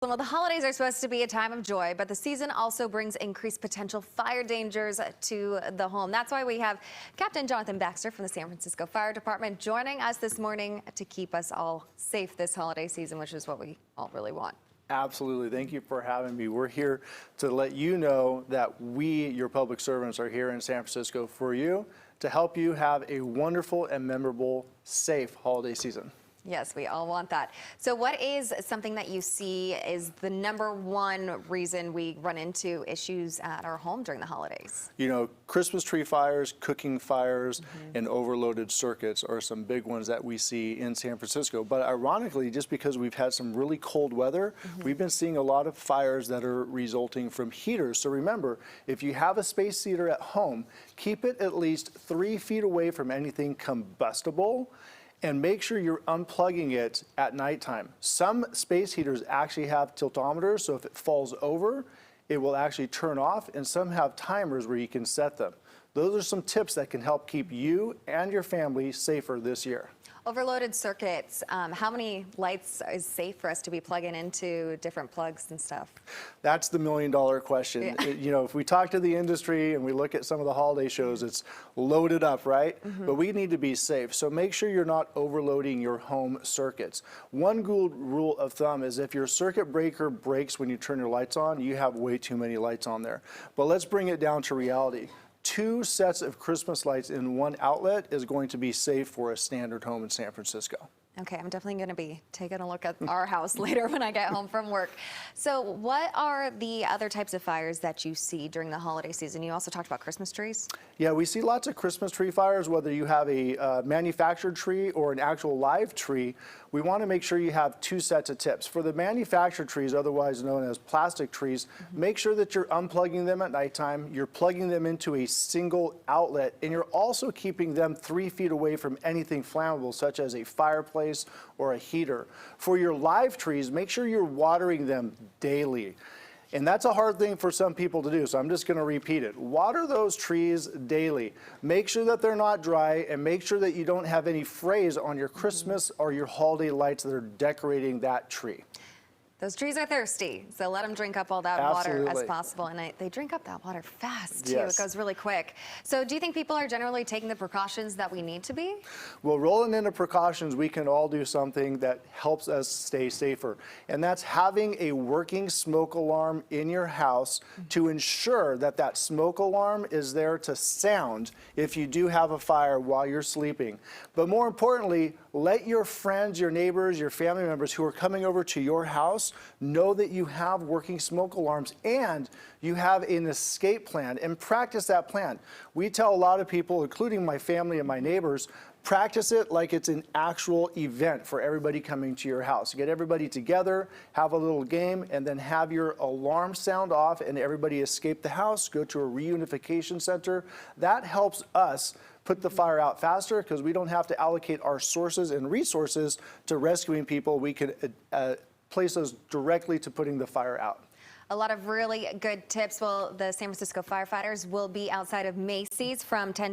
Well, the holidays are supposed to be a time of joy, but the season also brings increased potential fire dangers to the home. That's why we have Captain Jonathan Baxter from the San Francisco Fire Department joining us this morning to keep us all safe this holiday season, which is what we all really want. Absolutely. Thank you for having me. We're here to let you know that we, your public servants, are here in San Francisco for you to help you have a wonderful and memorable, safe holiday season. Yes, we all want that. So what is something that you see is the #1 reason we run into issues at our home during the holidays? You know, Christmas tree fires, cooking fires, and overloaded circuits are some big ones that we see in San Francisco. But ironically, just because we've had some really cold weather, we've been seeing a lot of fires that are resulting from heaters. So remember, if you have a space heater at home, keep it at least 3 feet away from anything combustible, and make sure you're unplugging it at nighttime. Some space heaters actually have tiltometers, so if it falls over, it will actually turn off, and some have timers where you can set them. Those are some tips that can help keep you and your family safer this year. Overloaded circuits, how many lights is safe for us to be plugging into different plugs and stuff? That's the million-dollar question. Yeah. You know, if we talk to the industry and we look at some of the holiday shows, it's loaded up, right? But we need to be safe. So make sure you're not overloading your home circuits. One good rule of thumb is if your circuit breaker breaks when you turn your lights on, you have way too many lights on there. But let's bring it down to reality. 2 sets of Christmas lights in one outlet is going to be safe for a standard home in San Francisco. Okay, I'm definitely going to be taking a look at our house later when I get home from work. So what are the other types of fires that you see during the holiday season? You also talked about Christmas trees. Yeah, we see lots of Christmas tree fires, whether you have a manufactured tree or an actual live tree. We want to make sure you have 2 sets of tips. For the manufactured trees, otherwise known as plastic trees, make sure that you're unplugging them at nighttime, you're plugging them into a single outlet, and you're also keeping them 3 feet away from anything flammable, such as a fireplace or a heater. For your live trees, make sure you're watering them daily. And that's a hard thing for some people to do, so I'm just going to repeat it. Water those trees daily. Make sure that they're not dry, and make sure that you don't have any frays on your Christmas or your holiday lights that are decorating that tree. Those trees are thirsty, so let them drink up all that water as possible. And they drink up that water fast, too. Yes. It goes really quick. So do you think people are generally taking the precautions that we need to be? Well, rolling into precautions, we can all do something that helps us stay safer. And that's having a working smoke alarm in your house to ensure that that smoke alarm is there to sound if you do have a fire while you're sleeping. But more importantly, let your friends, your neighbors, your family members who are coming over to your house know that you have working smoke alarms and you have an escape plan, and practice that plan. We tell a lot of people, including my family and my neighbors, practice it like it's an actual event for everybody coming to your house. Get everybody together, have a little game, and then have your alarm sound off and everybody escape the house, go to a reunification center. That helps us put the fire out faster because we don't have to allocate our sources and resources to rescuing people. We can place those directly to putting the fire out. A lot of really good tips. Well, the San Francisco firefighters will be outside of Macy's from 10